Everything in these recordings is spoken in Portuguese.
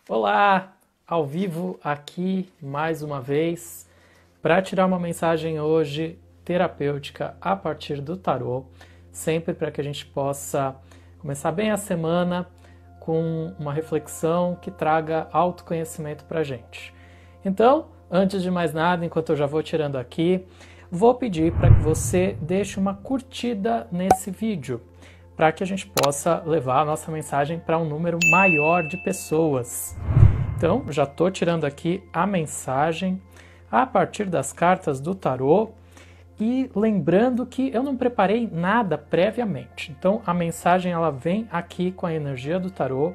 Olá, ao vivo aqui mais uma vez para tirar uma mensagem hoje terapêutica a partir do tarô, sempre para que a gente possa começar bem a semana com uma reflexão que traga autoconhecimento para a gente. Então, antes de mais nada, enquanto eu já vou tirando aqui, vou pedir para que você deixe uma curtida nesse vídeo, para que a gente possa levar a nossa mensagem para um número maior de pessoas. Então, já estou tirando aqui a mensagem a partir das cartas do tarô e lembrando que eu não preparei nada previamente. Então, a mensagem ela vem aqui com a energia do tarô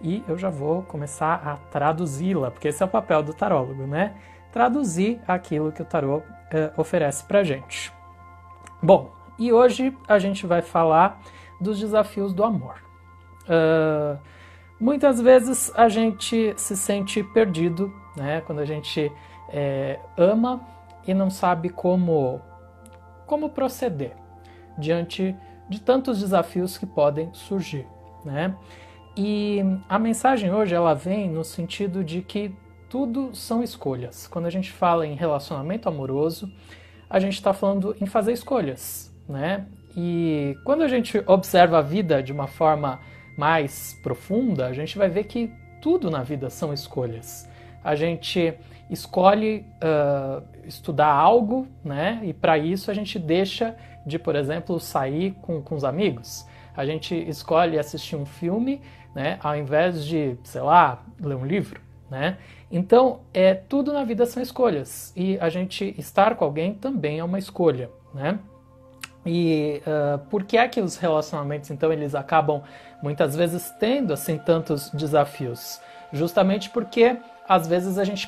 e eu já vou começar a traduzi-la, porque esse é o papel do tarólogo, né? Traduzir aquilo que o tarô oferece para gente. Bom, e hoje a gente vai falar dos desafios do amor. Muitas vezes a gente se sente perdido, né? Quando a gente ama e não sabe como proceder diante de tantos desafios que podem surgir, né? E a mensagem hoje ela vem no sentido de que tudo são escolhas. Quando a gente fala em relacionamento amoroso, a gente está falando em fazer escolhas, né? E quando a gente observa a vida de uma forma mais profunda, a gente vai ver que tudo na vida são escolhas. A gente escolhe estudar algo, né? E para isso a gente deixa de, por exemplo, sair com os amigos. A gente escolhe assistir um filme, né? Ao invés de, sei lá, ler um livro, né? Então, tudo na vida são escolhas. E a gente estar com alguém também é uma escolha, né? E por que é que os relacionamentos, então, eles acabam muitas vezes tendo, assim, tantos desafios? Justamente porque, às vezes, a gente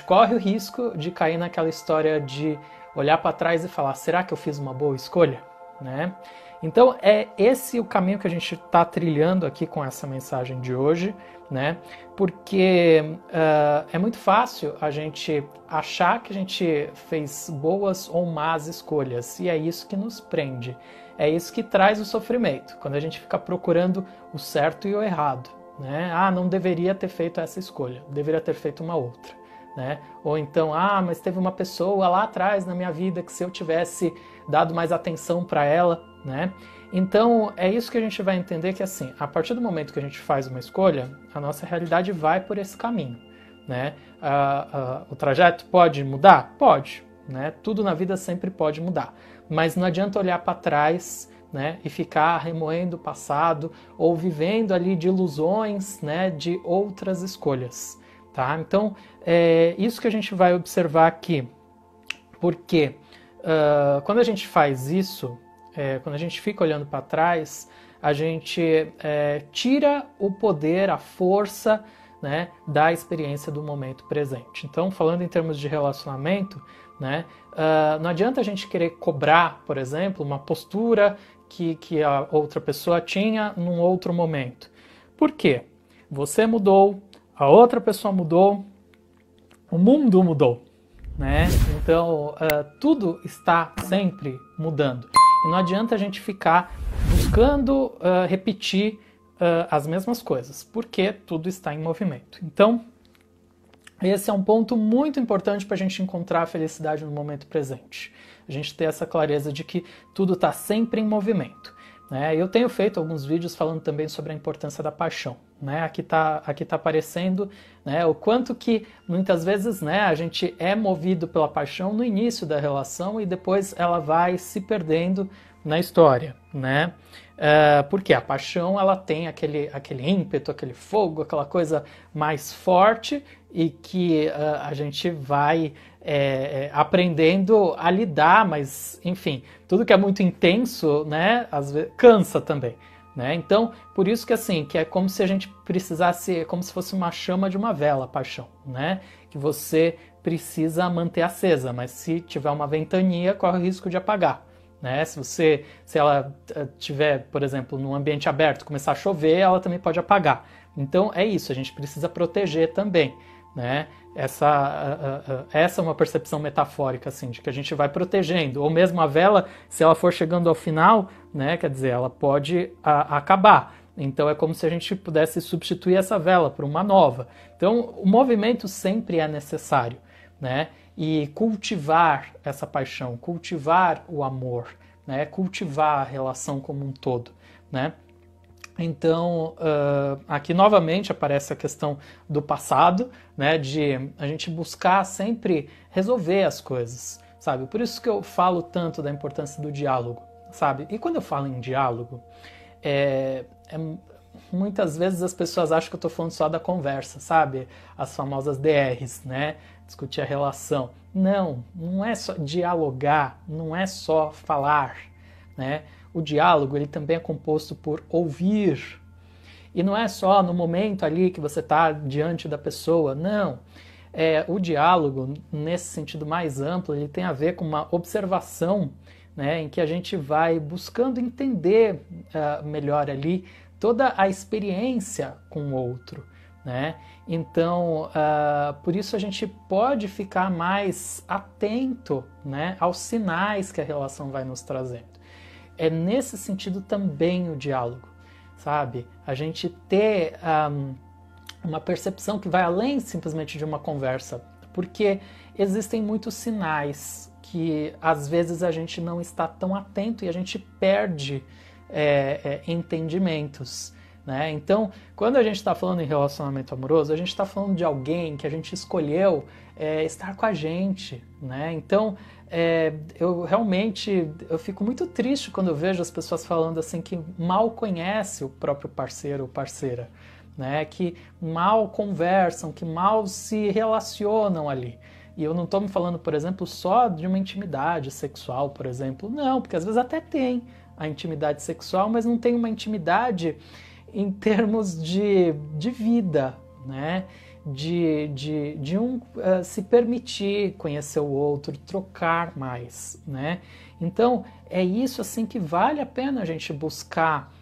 corre o risco de cair naquela história de olhar para trás e falar, será que eu fiz uma boa escolha? Né? Então, é esse o caminho que a gente está trilhando aqui com essa mensagem de hoje, né? Porque é muito fácil a gente achar que a gente fez boas ou más escolhas, e é isso que nos prende, é isso que traz o sofrimento, quando a gente fica procurando o certo e o errado, né? Ah, não deveria ter feito essa escolha, deveria ter feito uma outra, né? Ou então, mas teve uma pessoa lá atrás na minha vida que se eu tivesse dado mais atenção para ela, né? Então, é isso que a gente vai entender que, assim, a partir do momento que a gente faz uma escolha, a nossa realidade vai por esse caminho, né? O trajeto pode mudar? Pode, né? Tudo na vida sempre pode mudar, mas não adianta olhar para trás, né, e ficar remoendo o passado ou vivendo ali de ilusões, né, de outras escolhas, tá? Então, é isso que a gente vai observar aqui, porque quando a gente faz isso, quando a gente fica olhando para trás, a gente tira o poder, a força, né, da experiência do momento presente. Então, falando em termos de relacionamento, né, não adianta a gente querer cobrar, por exemplo, uma postura que a outra pessoa tinha num outro momento. Por quê? Você mudou, a outra pessoa mudou, o mundo mudou, né? Então, tudo está sempre mudando. E não adianta a gente ficar buscando repetir as mesmas coisas, porque tudo está em movimento. Então, esse é um ponto muito importante para a gente encontrar a felicidade no momento presente. A gente ter essa clareza de que tudo está sempre em movimento, né? Eu tenho feito alguns vídeos falando também sobre a importância da paixão, né? Aqui tá aparecendo, né, o quanto que muitas vezes, né, a gente é movido pela paixão no início da relação e depois ela vai se perdendo na história, né? Porque a paixão ela tem aquele ímpeto, aquele fogo, aquela coisa mais forte e que a gente vai aprendendo a lidar, mas enfim, tudo que é muito intenso, né, às vezes cansa também, né? Então, por isso que assim, que é como se a gente precisasse, como se fosse uma chama de uma vela, a paixão, né? Que você precisa manter acesa, mas se tiver uma ventania, corre o risco de apagar. Né? Se ela tiver, por exemplo, num ambiente aberto, começar a chover, ela também pode apagar. Então é isso, a gente precisa proteger também, né? Essa é uma percepção metafórica, assim, de que a gente vai protegendo. Ou mesmo a vela, se ela for chegando ao final, né, quer dizer, ela pode acabar. Então é como se a gente pudesse substituir essa vela por uma nova. Então o movimento sempre é necessário, né? E cultivar essa paixão, cultivar o amor, né? Cultivar a relação como um todo, né? Então, aqui novamente aparece a questão do passado, né, de a gente buscar sempre resolver as coisas, sabe? Por isso que eu falo tanto da importância do diálogo, sabe? E quando eu falo em diálogo, muitas vezes as pessoas acham que eu estou falando só da conversa, sabe? As famosas DRs, né? Discutir a relação. Não, não é só dialogar, não é só falar, né? O diálogo ele também é composto por ouvir. E não é só no momento ali que você está diante da pessoa, não. O diálogo, nesse sentido mais amplo, ele tem a ver com uma observação, né, em que a gente vai buscando entender melhor ali toda a experiência com o outro, né? Então, por isso a gente pode ficar mais atento, né, aos sinais que a relação vai nos trazendo. É nesse sentido também o diálogo, sabe? A gente ter uma percepção que vai além simplesmente de uma conversa, porque existem muitos sinais que às vezes a gente não está tão atento e a gente perde entendimentos, né? Então, quando a gente está falando em relacionamento amoroso, a gente está falando de alguém que a gente escolheu estar com a gente, né? Então, eu fico muito triste quando eu vejo as pessoas falando assim que mal conhece o próprio parceiro ou parceira, né? Que mal conversam, que mal se relacionam ali. E eu não estou me falando, por exemplo, só de uma intimidade sexual, por exemplo. Não, porque às vezes até tem a intimidade sexual, mas não tem uma intimidade em termos de vida, né? De se permitir conhecer o outro, trocar mais, né? Então, é isso assim que vale a pena a gente buscar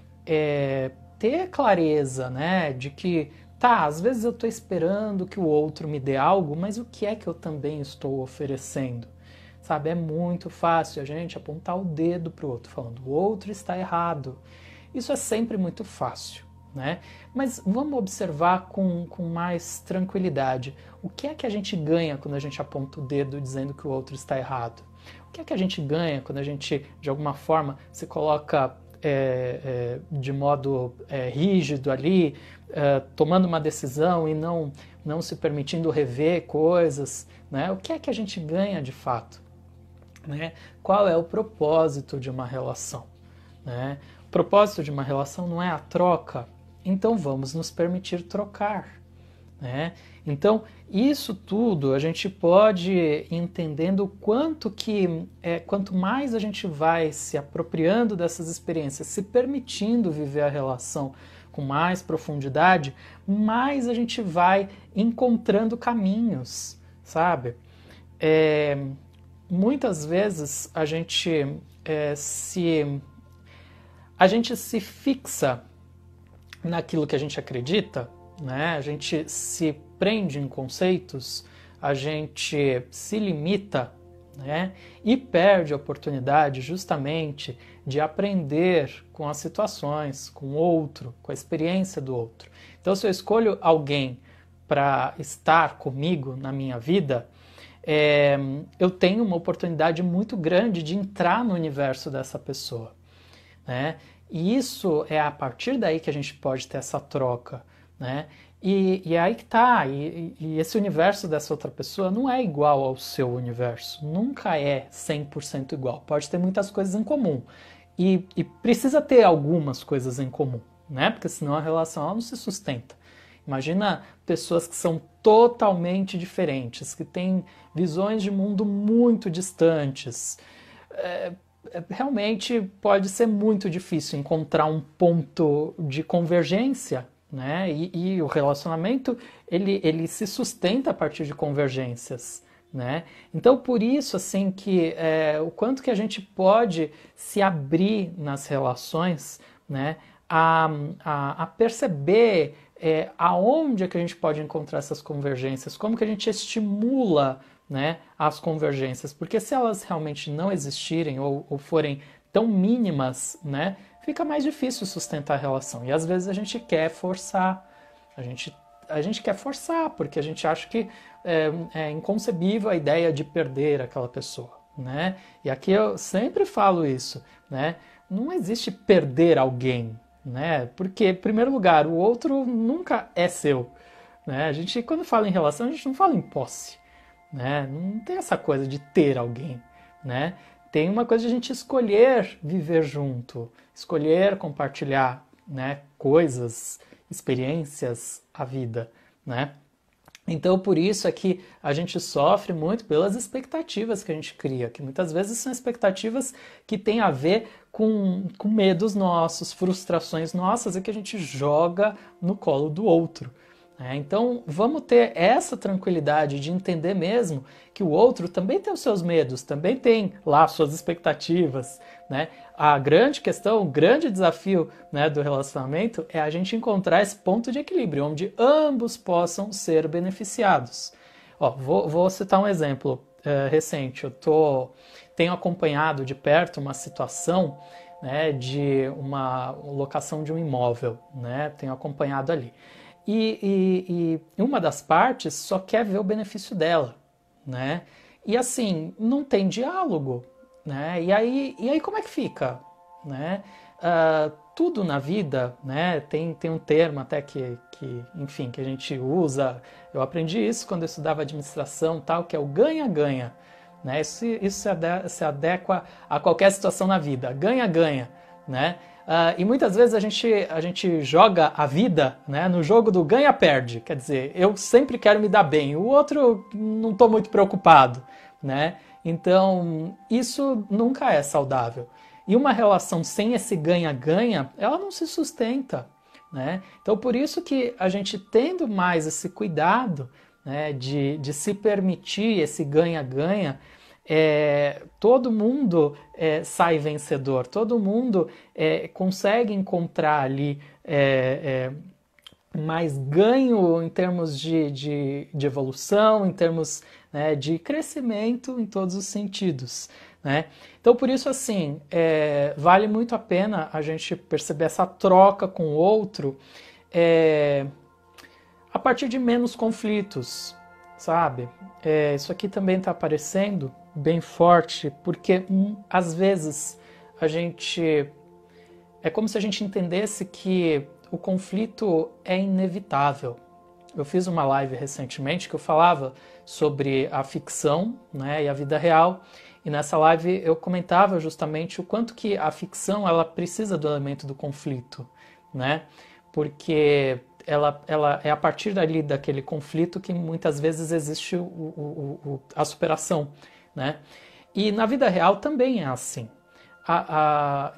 ter clareza, né? De que, tá, às vezes eu estou esperando que o outro me dê algo, mas o que é que eu também estou oferecendo? Sabe, é muito fácil a gente apontar o dedo para o outro, falando, o outro está errado. Isso é sempre muito fácil, né? Mas vamos observar com mais tranquilidade. O que é que a gente ganha quando a gente aponta o dedo dizendo que o outro está errado? O que é que a gente ganha quando a gente, de alguma forma, se coloca de modo rígido ali, tomando uma decisão e não se permitindo rever coisas, né? O que é que a gente ganha de fato? Né? Qual é o propósito de uma relação? Né? O propósito de uma relação não é a troca, então vamos nos permitir trocar. Né? Então, isso tudo a gente pode ir entendendo quanto mais a gente vai se apropriando dessas experiências, se permitindo viver a relação com mais profundidade, mais a gente vai encontrando caminhos, sabe? Muitas vezes a gente se fixa naquilo que a gente acredita, né? A gente se prende em conceitos, a gente se limita, né? E perde a oportunidade justamente de aprender com as situações, com o outro, com a experiência do outro. Então, se eu escolho alguém para estar comigo na minha vida, eu tenho uma oportunidade muito grande de entrar no universo dessa pessoa, né? E isso é a partir daí que a gente pode ter essa troca, né? E aí que tá, e esse universo dessa outra pessoa não é igual ao seu universo, nunca é 100% igual, pode ter muitas coisas em comum, e precisa ter algumas coisas em comum, né? Porque senão a relação ela não se sustenta. Imagina pessoas que são totalmente diferentes, que têm visões de mundo muito distantes. Realmente pode ser muito difícil encontrar um ponto de convergência, né? E o relacionamento ele se sustenta a partir de convergências, né? Então por isso assim que o quanto que a gente pode se abrir nas relações, né? A perceber aonde é que a gente pode encontrar essas convergências, como que a gente estimula, né, as convergências, porque se elas realmente não existirem ou forem tão mínimas, né, fica mais difícil sustentar a relação. E às vezes a gente quer forçar, a gente quer forçar, porque a gente acha que é inconcebível a ideia de perder aquela pessoa, né? E aqui eu sempre falo isso, né? Não existe perder alguém, né? Porque, em primeiro lugar, o outro nunca é seu, né? A gente, quando fala em relação, a gente não fala em posse, né? Não tem essa coisa de ter alguém, né? Tem uma coisa de a gente escolher viver junto, escolher compartilhar, né, coisas, experiências, a vida, né? Então, por isso é que a gente sofre muito pelas expectativas que a gente cria, que muitas vezes são expectativas que têm a ver com medos nossos, frustrações nossas, e que a gente joga no colo do outro. Então, vamos ter essa tranquilidade de entender mesmo que o outro também tem os seus medos, também tem lá suas expectativas, né? A grande questão, o grande desafio, né, do relacionamento é a gente encontrar esse ponto de equilíbrio, onde ambos possam ser beneficiados. Ó, vou citar um exemplo recente. Tenho acompanhado de perto uma situação, né, de uma locação de um imóvel, né? Tenho acompanhado ali. E uma das partes só quer ver o benefício dela, né? E assim, não tem diálogo, né? E aí como é que fica, né? Tudo na vida, né? Tem um termo até enfim, que a gente usa. Eu aprendi isso quando eu estudava administração, tal, que é o ganha-ganha, né? Isso se adequa a qualquer situação na vida, ganha-ganha, né? E muitas vezes a gente joga a vida, né, no jogo do ganha-perde. Quer dizer, eu sempre quero me dar bem, o outro não estou muito preocupado, né? Então, isso nunca é saudável. E uma relação sem esse ganha-ganha, ela não se sustenta, né? Então, por isso que a gente tendo mais esse cuidado, né, de se permitir esse ganha-ganha, todo mundo sai vencedor, todo mundo consegue encontrar ali mais ganho em termos de evolução, em termos, né, de crescimento em todos os sentidos, né? Então, por isso, assim, vale muito a pena a gente perceber essa troca com o outro a partir de menos conflitos, sabe? Isso aqui também está aparecendo bem forte, porque às vezes é como se a gente entendesse que o conflito é inevitável. Eu fiz uma live recentemente que eu falava sobre a ficção, né, e a vida real, e nessa live eu comentava justamente o quanto que a ficção ela precisa do elemento do conflito, né? Porque ela é a partir dali daquele conflito que muitas vezes existe a superação, né? E na vida real também é assim.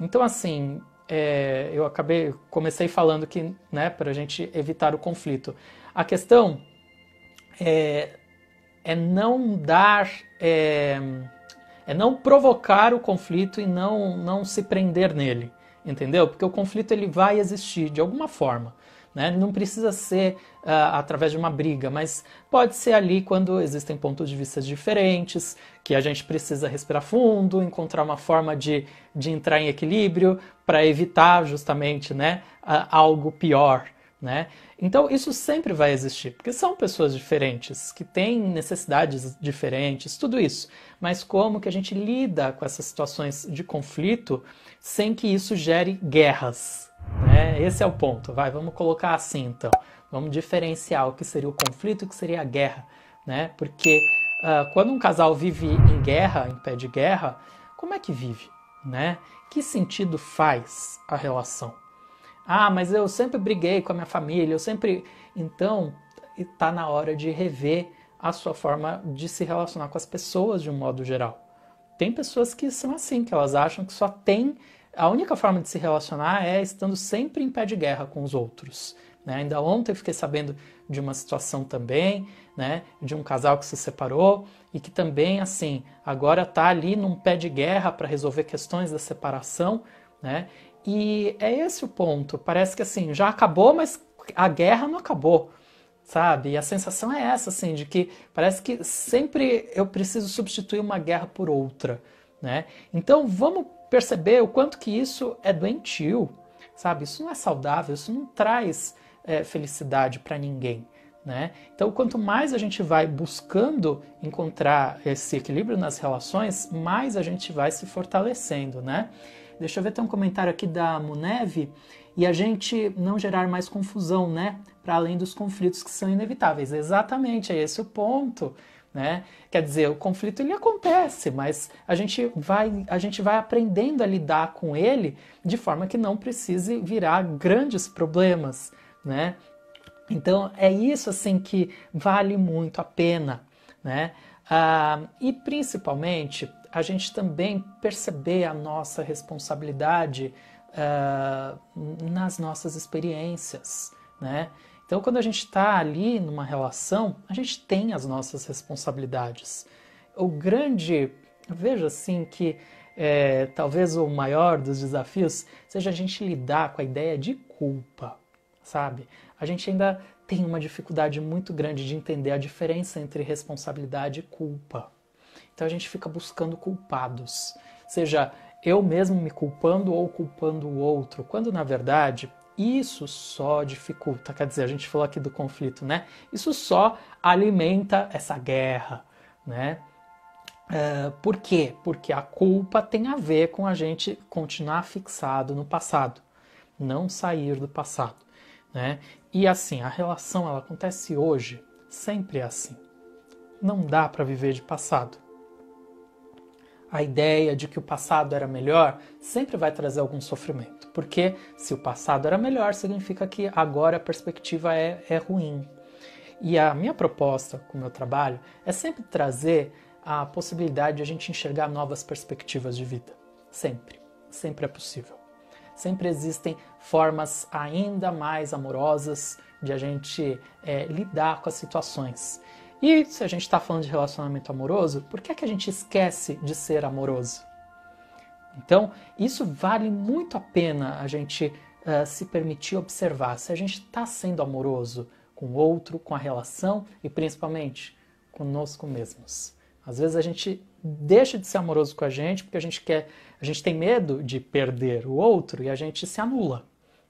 Então, assim, comecei falando que, né, para a gente evitar o conflito. A questão é não dar, não provocar o conflito e não se prender nele, entendeu? Porque o conflito ele vai existir de alguma forma. Né? Não precisa ser através de uma briga, mas pode ser ali quando existem pontos de vista diferentes, que a gente precisa respirar fundo, encontrar uma forma de entrar em equilíbrio para evitar justamente, né, algo pior. Né? Então isso sempre vai existir, porque são pessoas diferentes, que têm necessidades diferentes, tudo isso. Mas como que a gente lida com essas situações de conflito sem que isso gere guerras? Esse é o ponto. Vamos colocar assim, então. Vamos diferenciar o que seria o conflito e o que seria a guerra, né? Porque quando um casal vive em guerra, em pé de guerra, como é que vive, né? Que sentido faz a relação? Ah, mas eu sempre briguei com a minha família, Então, está na hora de rever a sua forma de se relacionar com as pessoas de um modo geral. Tem pessoas que são assim, que elas acham que só tem... A única forma de se relacionar é estando sempre em pé de guerra com os outros. Né? Ainda ontem eu fiquei sabendo de uma situação também, né, de um casal que se separou e que também, assim, agora está ali num pé de guerra para resolver questões da separação, né? E é esse o ponto. Parece que, assim, já acabou, mas a guerra não acabou, sabe? E a sensação é essa, assim, de que parece que sempre eu preciso substituir uma guerra por outra. Né? Então vamos perceber o quanto que isso é doentio, sabe? Isso não é saudável, isso não traz felicidade para ninguém, né? Então, quanto mais a gente vai buscando encontrar esse equilíbrio nas relações, mais a gente vai se fortalecendo, né? Deixa eu ver, tem um comentário aqui da Muneve. E a gente não gerar mais confusão, né? Para além dos conflitos que são inevitáveis. Exatamente, é esse o ponto, né? Quer dizer, o conflito ele acontece, mas a gente vai aprendendo a lidar com ele de forma que não precise virar grandes problemas, né? Então é isso assim que vale muito a pena, né? E principalmente a gente também perceber a nossa responsabilidade nas nossas experiências, né? Então, quando a gente está ali numa relação, a gente tem as nossas responsabilidades. Veja assim que talvez o maior dos desafios seja a gente lidar com a ideia de culpa, sabe? A gente ainda tem uma dificuldade muito grande de entender a diferença entre responsabilidade e culpa. Então a gente fica buscando culpados, seja eu mesmo me culpando ou culpando o outro, quando na verdade isso só dificulta, quer dizer, a gente falou aqui do conflito, né? Isso só alimenta essa guerra, né? Por quê? Porque a culpa tem a ver com a gente continuar fixado no passado, não sair do passado, né? E assim, a relação ela acontece hoje, sempre é assim. Não dá para viver de passado. A ideia de que o passado era melhor sempre vai trazer algum sofrimento, porque se o passado era melhor, significa que agora a perspectiva é ruim. E a minha proposta com o meu trabalho é sempre trazer a possibilidade de a gente enxergar novas perspectivas de vida. Sempre. Sempre é possível. Sempre existem formas ainda mais amorosas de a gente lidar com as situações. E se a gente está falando de relacionamento amoroso, por que é que a gente esquece de ser amoroso? Então, isso vale muito a pena a gente se permitir observar se a gente está sendo amoroso com o outro, com a relação e principalmente conosco mesmos. Às vezes a gente deixa de ser amoroso com a gente porque a gente tem medo de perder o outro e a gente se anula.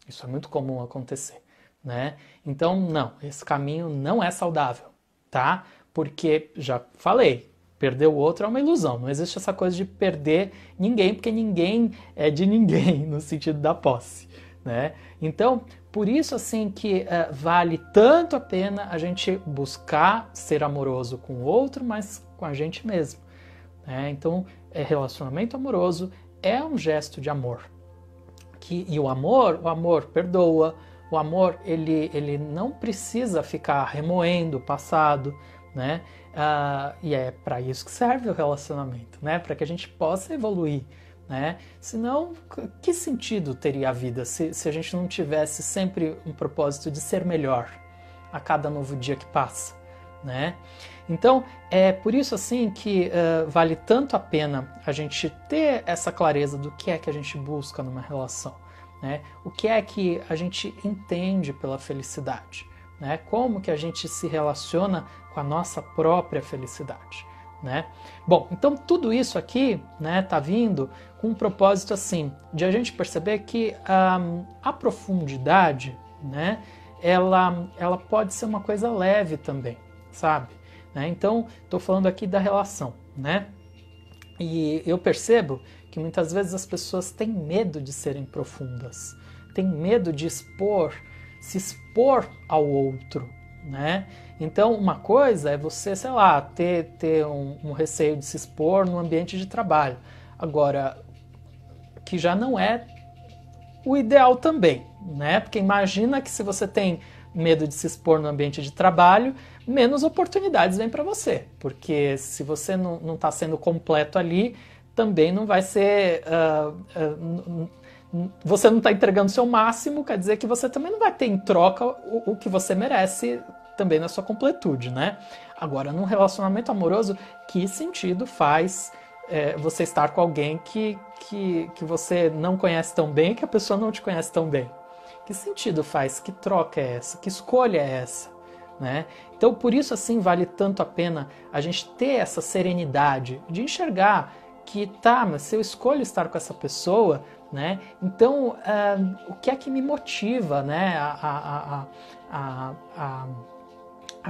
Isso é muito comum acontecer, né? Então, não, esse caminho não é saudável. Tá? Porque, já falei, perder o outro é uma ilusão. Não existe essa coisa de perder ninguém, porque ninguém é de ninguém, no sentido da posse, né? Então, por isso assim que vale tanto a pena a gente buscar ser amoroso com o outro, mas com a gente mesmo, né? Então, relacionamento amoroso é um gesto de amor. E o amor perdoa. O amor, ele não precisa ficar remoendo o passado, né? E é para isso que serve o relacionamento, né? Para que a gente possa evoluir, né? Senão, que sentido teria a vida se a gente não tivesse sempre um propósito de ser melhor a cada novo dia que passa, né? Então, é por isso assim que vale tanto a pena a gente ter essa clareza do que é que a gente busca numa relação. Né? O que é que a gente entende pela felicidade? Né? Como que a gente se relaciona com a nossa própria felicidade? Né? Bom, então tudo isso aqui, né, tá vindo com um propósito assim, de a gente perceber que a profundidade, né, ela pode ser uma coisa leve também, sabe? Né? Então, estou falando aqui da relação, né? E eu percebo que muitas vezes as pessoas têm medo de serem profundas, têm medo de se expor ao outro, né? Então, uma coisa é você, sei lá, ter um receio de se expor no ambiente de trabalho. Agora, que já não é o ideal também, né? Porque imagina que se você tem medo de se expor no ambiente de trabalho, menos oportunidades vêm para você, porque se você não está sendo completo ali, também não vai ser... você não está entregando o seu máximo, quer dizer que você também não vai ter em troca o que você merece também na sua completude, né? Agora, num relacionamento amoroso, que sentido faz você estar com alguém que você não conhece tão bem e que a pessoa não te conhece tão bem? Que sentido faz? Que troca é essa? Que escolha é essa? Né? Então, por isso, assim, vale tanto a pena a gente ter essa serenidade de enxergar que tá, mas se eu escolho estar com essa pessoa, né, então o que é que me motiva, né, a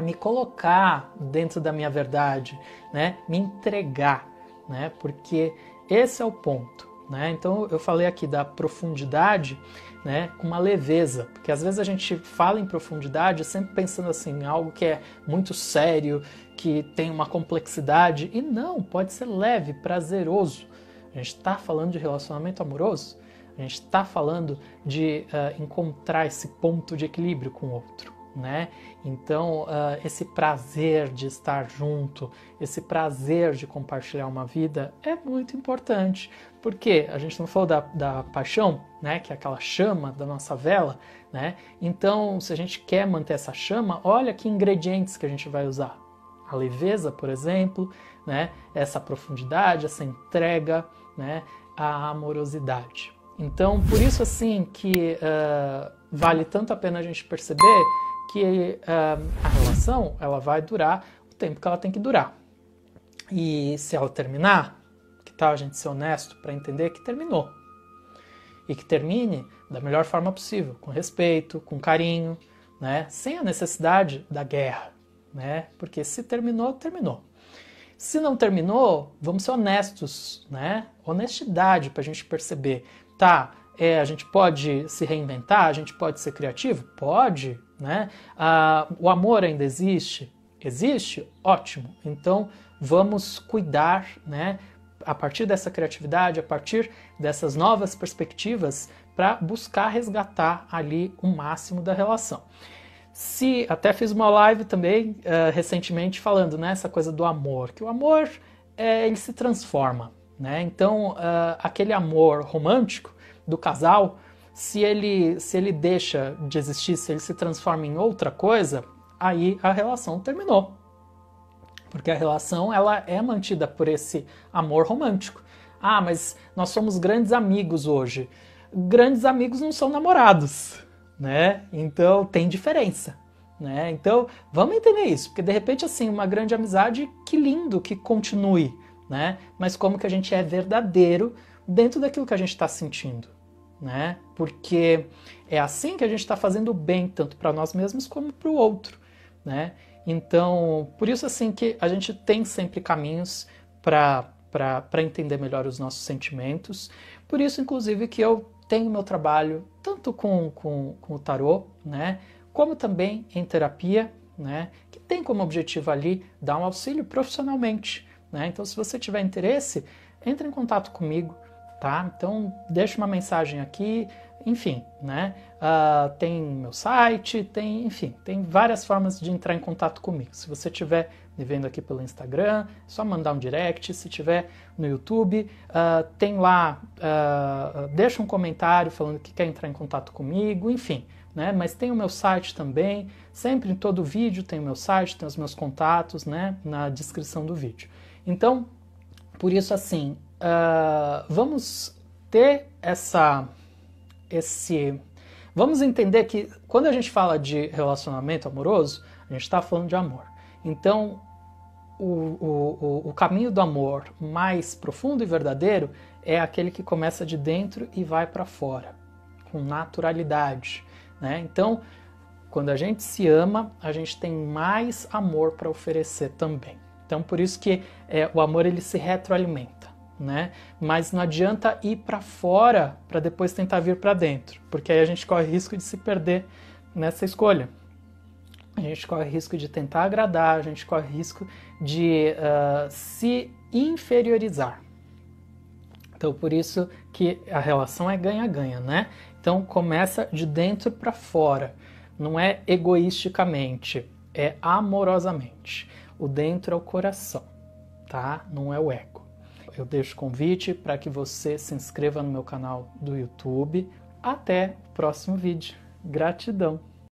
me colocar dentro da minha verdade, né, me entregar, né, porque esse é o ponto, né. Então eu falei aqui da profundidade, né, com uma leveza, porque às vezes a gente fala em profundidade sempre pensando assim, em algo que é muito sério, que tem uma complexidade, e não, pode ser leve, prazeroso. A gente está falando de relacionamento amoroso, a gente está falando de encontrar esse ponto de equilíbrio com o outro, né? Então, esse prazer de estar junto, esse prazer de compartilhar uma vida é muito importante. Porque a gente não falou da paixão, né? Que é aquela chama da nossa vela, né? Então, se a gente quer manter essa chama, olha que ingredientes que a gente vai usar. A leveza, por exemplo, né? Essa profundidade, essa entrega, né? A amorosidade. Então, por isso assim que vale tanto a pena a gente perceber que a relação ela vai durar o tempo que ela tem que durar. E se ela terminar, que tal a gente ser honesto para entender que terminou? E que termine da melhor forma possível, com respeito, com carinho, né? Sem a necessidade da guerra, né? Porque se terminou, terminou. Se não terminou, vamos ser honestos, né? Honestidade para a gente perceber. Tá, a gente pode se reinventar, a gente pode ser criativo? Pode, né? O amor ainda existe? Existe? Ótimo. Então, vamos cuidar, né? A partir dessa criatividade, a partir dessas novas perspectivas, para buscar resgatar ali o máximo da relação. Até fiz uma live também recentemente falando nessa coisa do amor, que o amor ele se transforma, né? Então aquele amor romântico do casal, se ele deixa de existir, se ele se transforma em outra coisa, aí a relação terminou, porque a relação ela é mantida por esse amor romântico. Ah, mas nós somos grandes amigos hoje. Grandes amigos não são namorados, né? Então tem diferença, né? Então vamos entender isso, porque de repente assim, uma grande amizade, que lindo que continue, né? Mas como que a gente é verdadeiro dentro daquilo que a gente está sentindo, né? Porque é assim que a gente está fazendo bem tanto para nós mesmos como para o outro, né? Então, por isso assim que a gente tem sempre caminhos para entender melhor os nossos sentimentos. Por isso, inclusive, que eu tenho meu trabalho tanto com o tarô, né, como também em terapia, né, que tem como objetivo ali dar um auxílio profissionalmente, né? Então, se você tiver interesse, entre em contato comigo, tá? Então, deixa uma mensagem aqui, enfim, né? Tem meu site, enfim, tem várias formas de entrar em contato comigo. Se você estiver me vendo aqui pelo Instagram, é só mandar um direct. Se estiver no YouTube, tem lá, deixa um comentário falando que quer entrar em contato comigo, enfim, né? Mas tem o meu site também, sempre em todo vídeo tem o meu site, tem os meus contatos, né? Na descrição do vídeo. Então, por isso assim, vamos ter vamos entender que quando a gente fala de relacionamento amoroso, a gente está falando de amor. Então, o caminho do amor mais profundo e verdadeiro é aquele que começa de dentro e vai para fora, com naturalidade, né? Então, quando a gente se ama, a gente tem mais amor para oferecer também. Então, por isso que o amor ele se retroalimenta, né? Mas não adianta ir para fora para depois tentar vir para dentro, porque aí a gente corre risco de se perder nessa escolha. A gente corre risco de tentar agradar, a gente corre risco de se inferiorizar. Então, por isso que a relação é ganha-ganha, né? Então, começa de dentro para fora. Não é egoisticamente, é amorosamente. O dentro é o coração, tá? Não é o ego. Eu deixo o convite para que você se inscreva no meu canal do YouTube. Até o próximo vídeo. Gratidão!